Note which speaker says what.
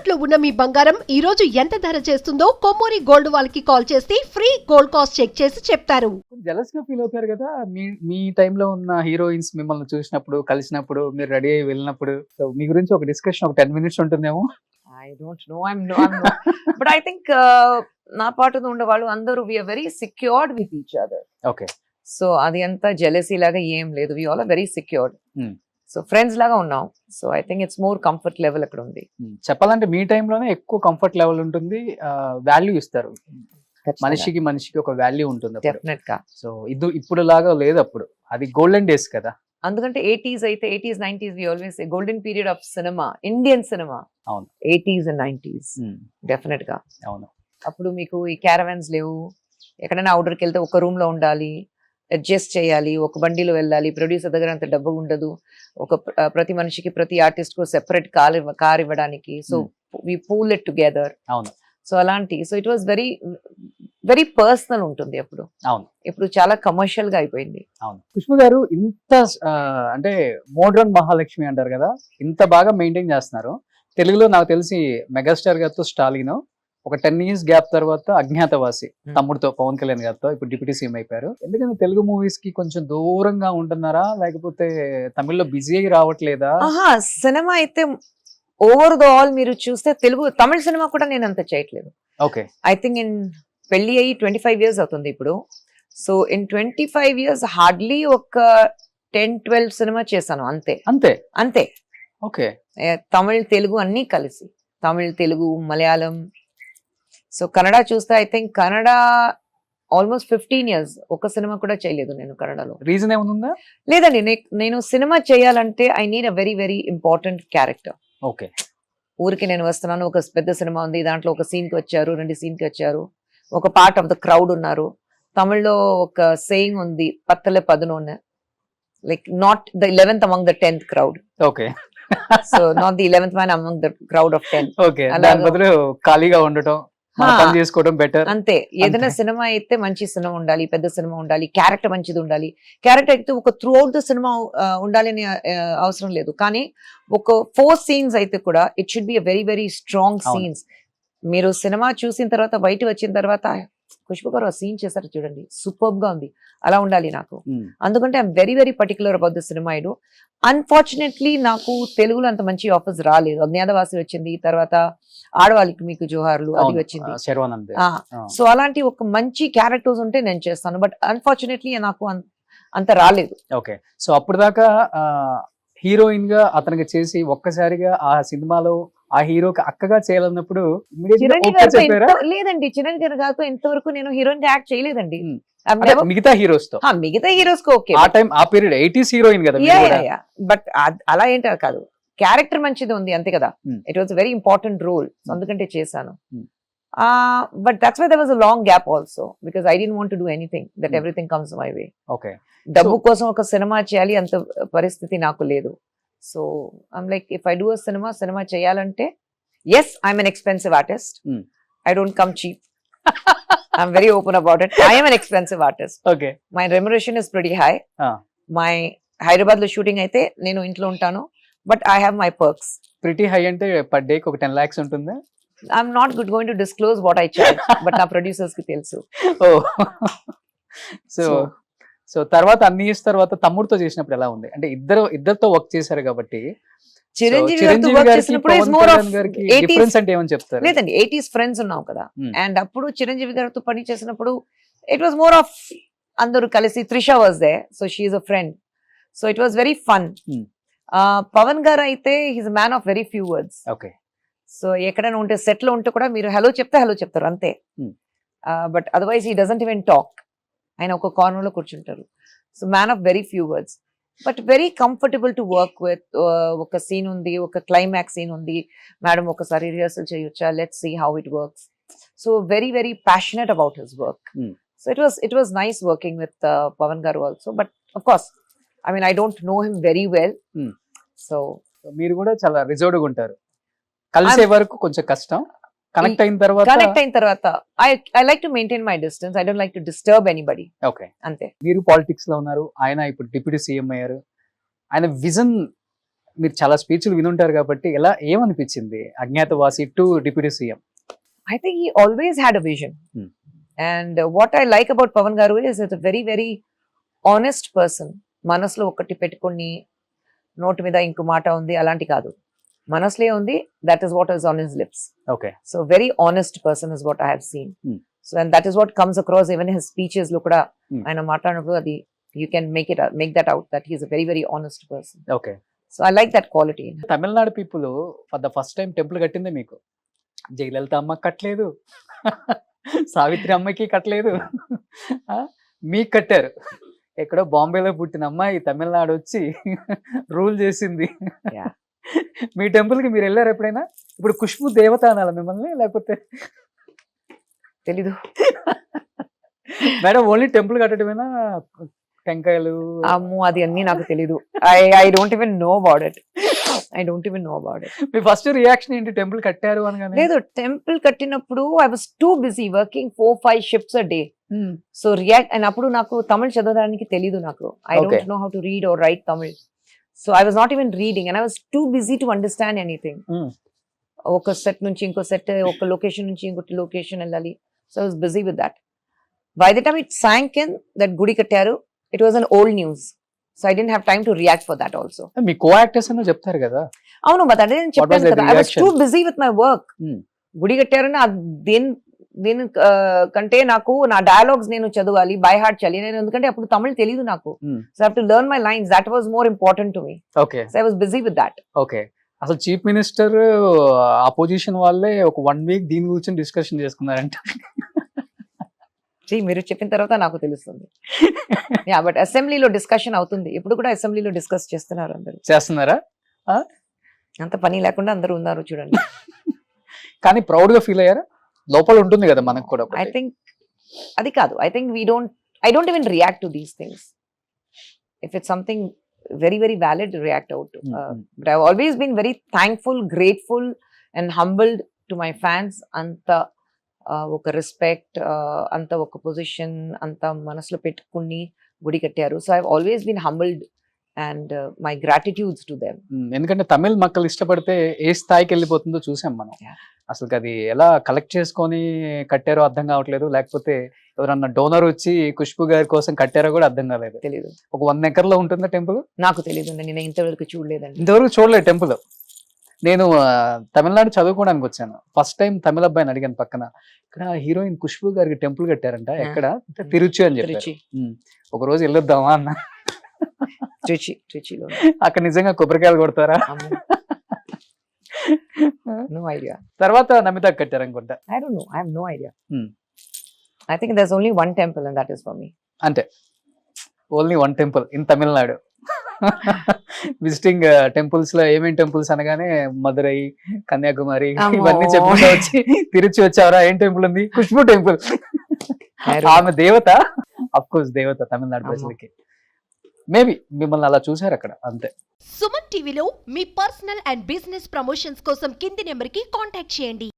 Speaker 1: తాకట్టులో ఉన్న మీ బంగారం ఈ రోజు ఎంత ధర చేస్తుందో కొమ్మూరి గోల్డ్ వాళ్ళకి కాల్ చేస్తే ఫ్రీ గోల్డ్ కాస్ట్ చెక్ చేసి చెప్తారు.
Speaker 2: జెలస్ గా ఫీల్ అవుతారు కదా మీ టైంలో ఉన్న హీరోయిన్స్ మిమ్మల్ని చూసినప్పుడు కలిసినప్పుడు మీరు రెడీ అయ్యి వెళ్ళినప్పుడు సో మీ గురించి ఒక డిస్కషన్ ఒక 10 minutes ఉంటుందేమో.
Speaker 3: I don't know. I'm not. But I think నా పాటుతో ఉండే వాళ్ళు అందరూ we are very secured with each other.
Speaker 2: Okay
Speaker 3: so అది అంతా జెలసీ లాగా ఏం లేదు. We all are very secured. So friends లాగా ఉన్నాం. So I think it's more comfort level అక్కడ ఉంది.
Speaker 2: చెప్పాలంటే మీ టైంలోనే ఎక్కువ కంఫర్ట్ లెవెల్ ఉంటుంది, వాల్యూ ఇస్తారు మనిషికి ఒక వాల్యూ ఉంటుంది
Speaker 3: డెఫినెట్ గా.
Speaker 2: సో ఇప్పుడు లాగా లేదు, అప్పుడు అది గోల్డెన్ డేస్ కదా.
Speaker 3: అందుకంటే 80s అయితే 80s 90s we always golden period of cinema, Indian cinema.
Speaker 2: అవును
Speaker 3: 80s and 90s డెఫినెట్ గా.
Speaker 2: అవును
Speaker 3: అప్పుడు మీకు ఈ క్యారవాన్స్ లేవు, ఎక్కడైనా అవుట్డోర్కి వెళ్తే ఒక రూమ్ లో ఉండాలి, అడ్జస్ట్ చేయాలి, ఒక బండిలో వెళ్ళాలి, ప్రొడ్యూసర్ దగ్గర అంత డబ్బు ఉండదు, ప్రతి మనిషికి ప్రతి ఆర్టిస్ట్ కు సెపరేట్ కార్ ఇవ్వడానికి. So we pool it together.
Speaker 2: అవును
Speaker 3: సో అలాంటి so it was very very personal ఉంటుంది అప్పుడు.
Speaker 2: అవును
Speaker 3: ఇప్పుడు చాలా కమర్షియల్ గా అయిపోయింది.
Speaker 2: అవును పుష్ప గారు ఇంత అంటే మోడ్రన్ మహాలక్ష్మి అంటారు కదా, ఇంత బాగా మెయింటైన్ చేస్తున్నారు. తెలుగులో నాకు తెలిసి మెగాస్టార్ గారితో స్టాలిన్, ఒక 10 years గ్యాప్ తర్వాత అజ్ఞాతవాసి తమ్ముడితో పవన్ కళ్యాణ్ గారితో ఇప్పుడు డిప్యూటీ సీఎం అయిపోయారు. ఎందుకంటే తెలుగు మూవీస్ కి కొంచెం దూరంగా ఉంటున్నారా, లేకపోతే తమిళ్లో బిజీ అయ్యి రావట్లేదా?
Speaker 3: సినిమా అయితే ఓవర్ ద ఆల్ మీరు చూస్తే తమిళ సినిమా కూడా నేను అంత చేయట్లేదు.
Speaker 2: ఓకే
Speaker 3: ఐ థింక్ ఇన్ పెళ్లి అయ్యి 25 years అవుతుంది ఇప్పుడు. సో ఇన్ 25 years హార్డ్లీ ఒక 10-12 సినిమా చేశాను అంతే
Speaker 2: అంతే
Speaker 3: అంతే.
Speaker 2: ఓకే
Speaker 3: తమిళ్ తెలుగు అన్ని కలిసి, తమిళ్ తెలుగు మలయాళం. సో కన్నడ చూస్తే I think Kannada almost 15 years ఒక సినిమా కూడా చేయలేదు నేను కన్నడలో.
Speaker 2: రీజన్ ఏముందా?
Speaker 3: లేదండి, నేను సినిమా చేయాలంటే I need a very very important character.
Speaker 2: Okay
Speaker 3: ఊరికి నేను వస్తున్నాను, ఒక పెద్ద సినిమా ఉంది, దాంట్లో ఒక సీన్ కి వచ్చారు, 2 scenes కి వచ్చారు, ఒక పార్ట్ ఆఫ్ ద క్రౌడ్ ఉన్నారు. తమిళ్లో ఒక సేయింగ్ ఉంది, పత్తలే పదునోన్, like not the 11th among the 10th crowd.
Speaker 2: Okay
Speaker 3: so not the 11th man among the crowd of 10.
Speaker 2: Okay దాని బదులు ఖాళీగా ఉండటం, పని చేసుకోవడం బెటర్
Speaker 3: అంతే. ఏదైనా సినిమా అయితే మంచి సినిమా ఉండాలి, పెద్ద సినిమా ఉండాలి, క్యారెక్టర్ మంచిది ఉండాలి. క్యారెక్టర్ అయితే ఒక త్రూ అవుట్ ద సినిమా ఉండాలి అని అవసరం లేదు, కానీ ఒక 4 scenes అయితే కూడా it should be very very strong scenes. మీరు సినిమా చూసిన తర్వాత బయట వచ్చిన తర్వాత పుష్ప గారు ఆ సీన్ చేశారు చూడండి, సూపర్బ్ గా ఉంది, అలా ఉండాలి నాకు. అందుకంటే I'm very very particular about the cinema. Unfortunately నాకు తెలుగులో అంత మంచి ఆఫర్స్ రాలేదు. అజ్ఞాతవాసి వచ్చింది, తర్వాత ఆడవాళ్ళకి మీకు జోహార్లు అది వచ్చింది. సో అలాంటి ఒక మంచి క్యారెక్టర్స్ ఉంటే నేను చేస్తాను, బట్ అన్ఫార్చునేట్లీ నాకు అంత రాలేదు.
Speaker 2: ఓకే సో అప్పుడు దాకా హీరోయిన్ గా అతనికి చేసి ఒక్కసారిగా ఆ సినిమాలో ఆ హీరోకి అక్కగా చేయాలన్నప్పుడు
Speaker 3: లేదండి, చిరంజీవి గారితో ఇంతవరకు నేను హీరోయిన్ గా యాక్ట్ చేయలేదండి.
Speaker 2: మిగతా హీరోస్ తో
Speaker 3: మిగతా హీరోస్ కి ఓకే,
Speaker 2: ఆ టైం ఆ పీరియడ్ 80s హీరోయిన్ కదా,
Speaker 3: బట్ అలా ఏంటి కాదు, క్యారెక్టర్ మంచిది ఉంది అంతే కదా. It was very important role, అందుకంటే చేశాను. But that's why there was a long gap also, because I didn't want to do anything that everything comes my way.
Speaker 2: Okay
Speaker 3: డబ్బు కోసం ఒక సినిమా చేయాలి అంత పరిస్థితి నాకు లేదు. So I'm like if I do a cinema చేయాలంటే as I'm an expensive artist, I don't come cheap. I'm very open about it. I am an expensive artist.
Speaker 2: Okay.
Speaker 3: My remuneration is pretty high. My Hyderabad lo shooting aithe nenu intlo untanu, but I have my perks.
Speaker 2: Pretty high ante per day ki oka 10 lakhs untunda?
Speaker 3: I'm not going to disclose what I charge, but na producers ki telusu.
Speaker 2: Oh. So తర్వాత అన్ని years తర్వాత తమ్ముడితో చేసినప్పుడు ఎలా ఉంది? అంటే ఇద్దరితో work చేశారు కాబట్టి
Speaker 3: చిరంజీవి గారితో వర్క్ చేసినప్పుడు ఇస్ మోర్ ఆఫ్
Speaker 2: డిఫరెన్స్ అంటే ఏమని చెప్తారు?
Speaker 3: లేదండి, 80s ఫ్రెండ్స్ ఉన్నాం కదా, అండ్ అప్పుడు చిరంజీవి గారితో పని చేసినప్పుడు ఇట్ వాస్ మోర్ ఆఫ్ అందరూ కలిసి. Trisha was there, so she is a friend, so it was very fun. Pawan గారు అయితే he's man of very few words.
Speaker 2: Okay
Speaker 3: so ఎక్కడైనా ఉంటే సెట్ లో ఉంటే కూడా మీరు హలో చెప్తే హలో చెప్తారు అంతే, but otherwise he doesn't even talk. ఆయన ఒక కార్నర్ లో కూర్చుంటారు. So man of very few words, but very comfortable to work with. ఒక సీన్ ఉంది, ఒక క్లైమాక్స్ సీన్ ఉంది, మేడం ఒకసారి రిహర్సల్ చేయొచ్చా, let's see how it works. So very very passionate about his work. So it was nice working with Pavan garu also, but of course I mean I don't know him very well. So
Speaker 2: మీరు కూడా చాలా reserved గా ఉంటారు, కలిసే వరకు కొంచెం కష్టం, connect అయిన తర్వాత
Speaker 3: I like to maintain my distance. I don't like to disturb anybody.
Speaker 2: Okay
Speaker 3: అంతే.
Speaker 2: మీరు పాలిటిక్స్ లో ఉన్నారు, ఆయన ఇప్పుడు డిప్యూటీ సీఎం అయ్యారు. ఆయన విజన్ మీరు చాలా స్పీచ్లు వినుంటారు కాబట్టి ఎలా ఏమనిపించింది Agnyaathavaasi to deputy CM?
Speaker 3: I think he always had a vision.
Speaker 2: Hmm.
Speaker 3: And what I like about Pavan Garu is it's a very, very honest person. మనసులో ఒకటి పెట్టుకొని నోటి మీద ఇంకో మాట ఉంది అలాంటి కాదు. మనసులే ఉంది, that is what is on his lips.
Speaker 2: Okay.
Speaker 3: So very honest person is what I have seen.
Speaker 2: Hmm.
Speaker 3: So and that is what comes across even his speeches లో కూడా
Speaker 2: Hmm.
Speaker 3: ఆయన మాట్లాడినప్పుడు అది you can make that out that he is a very, very honest person.
Speaker 2: Okay.
Speaker 3: So I like that quality.
Speaker 2: Tamil Nadu people for the first time temple కట్టిందే మీకు. జయలలిత అమ్మకి కట్టలేదు, సావిత్రి అమ్మకి కట్టలేదు, మీకు కట్టారు. ఎక్కడో బాంబేలో పుట్టిన అమ్మాయి తమిళనాడు వచ్చి రూల్ చేసింది.
Speaker 3: Yeah.
Speaker 2: మీ టెంపుల్ కి మీరు వెళ్ళారు ఎప్పుడైనా? ఇప్పుడు ఖుష్బు దేవత అనాలా మిమ్మల్ని లేకపోతే?
Speaker 3: తెలీదు.
Speaker 2: మేడం ఓన్లీ టెంపుల్ కట్టడమేనా? టెంకాయలు
Speaker 3: అమ్మో అది అన్ని నాకు తెలీదు. I don't even know about it. I don't even know about it.
Speaker 2: మీ ఫస్ట్ రియాక్షన్ ఏంటి టెంపుల్ కట్టారు అనగానే?
Speaker 3: లేదు, టెంపుల్ కట్టినప్పుడు I was too busy working 4-5 shifts a day. So react and అప్పుడు నాకు తమిళ్ చదవడానికి తెలీదు. నాకు I
Speaker 2: Okay.
Speaker 3: Don't know how to read or write Tamil. So I was not even reading and I was too busy to understand anything. ఒక set నుంచి ఇంకో set, ఒక location నుంచి ఇంకోటి లొకేషన్ వెళ్ళాలి. So I was busy with that. By the time it sank in that గుడి కట్టారు, it was an old news. So I didn't have time to react for that also.
Speaker 2: Me co actors అన్న చెప్తారు కదా.
Speaker 3: అవును, but అదే నేను చెప్పాను
Speaker 2: was the
Speaker 3: కదా, I was
Speaker 2: reaction?
Speaker 3: Too busy with my work.
Speaker 2: Hmm.
Speaker 3: గుడి కట్టారని దీని కంటే నాకు నా డైలాగ్స్ నేను చదవాలి, బై హార్ట్ చలి నేను, ఎందుకంటే అప్పుడు తమిళ్ తెలియదు నాకు.
Speaker 2: Hmm.
Speaker 3: So I have to learn my lines. That was more important to me.
Speaker 2: Okay.
Speaker 3: So I was busy with that.
Speaker 2: Okay. అసలు చీఫ్ మినిస్టర్ అపోజిషన్ వాళ్ళే ఒక 1 వీక్ దీని గురించి డిస్కషన్ చేసుకున్నారంట.
Speaker 3: మీరు చెప్పిన తర్వాత నాకు తెలుస్తుంది. యా, బట్ అసెంబ్లీలో డిస్కషన్ అవుతుంది. ఇప్పుడు కూడా అసెంబ్లీలో డిస్కస్ చేస్తున్నారు అందరూ.
Speaker 2: చేస్తున్నారా?
Speaker 3: అంత పని లేకుండా అందరూ ఉన్నారు చూడండి.
Speaker 2: కానీ ప్రౌడ్ గా ఫీల్ అయ్యారా? లోపల ఉంటుంది కదా మనకు కూడా.
Speaker 3: ఐ థింక్ అది కాదు. I think I don't even react to these things. If it's something very, very valid, react out to. But I've always been very thankful, grateful and humbled to my fans. Anta oka respect, anta oka position, anta manasulo pettukoni gudi kattaru. So I've always been humbled and my gratitudes to them.
Speaker 2: ఎందుకంటే తమిళ్ మక్కలు ఇష్టపడితే ఏ స్థాయికి వెళ్ళిపోతుందో చూసాం మనం.
Speaker 3: Yeah.
Speaker 2: అసలు అది ఎలా collect చేసుకొని కట్టారో అర్థం కావట్లేదు, లేకపోతే ఎవరన్నా డోనర్ వచ్చి ఖుష్బు గారి కోసం కట్టారో కూడా అర్థం కాలేదు.
Speaker 3: తెలీదు.
Speaker 2: ఒక 100 ఎకర్లో ఉంటుందా టెంపుల్?
Speaker 3: నాకు తెలియదు, నేను ఇంతవరకు చూడలేదండి.
Speaker 2: ఇంతవరకు చూడలేదు టెంపుల్. నేను తమిళనాడు చదువుకోవడానికి వచ్చాను. ఫస్ట్ టైం తమిళ అబ్బాయిని అడిగాను పక్కన, ఇక్కడ హీరోయిన్ ఖుష్బు గారికి టెంపుల్ కట్టారంట, ఎక్కడ? తిరుచి అని చెప్పారు.
Speaker 3: ట్రిచి.
Speaker 2: ఒక రోజు వెళ్ళొద్దామా అన్న.
Speaker 3: ట్రిచిలో.
Speaker 2: అక్కడ నిజంగా కొబ్బరికాయలు కొడతారా?
Speaker 3: No idea.
Speaker 2: తర్వాత నమిత కట్టారు అనుకుంటా.
Speaker 3: I don't know. I have no idea.
Speaker 2: Hmm.
Speaker 3: I think there's only one temple and that is for me.
Speaker 2: అంతే, only 1 temple in Tamil Nadu. Visiting temples లో ఏమేమి టెంపుల్స్ అనగానే మదురై, కన్యాకుమారి
Speaker 3: అమ్మో.
Speaker 2: ఇవన్నీ చెప్పుకుంటూ వచ్చి తిరిచి వచ్చావరా? ఏం టెంపుల్ ఉంది? ఖుష్బు టెంపుల్. ఆమె దేవత, అఫ్ కోర్స్ దేవత తమిళనాడు ప్రజలకి. మేబీ మిమ్మల్ని అలా చూసారు అక్కడ, అంతే.
Speaker 1: సుమన్ టీవీలో మీ పర్సనల్ అండ్ బిజినెస్ ప్రమోషన్స్ కోసం కింది నెంబర్కి కాంటాక్ట్ చేయండి.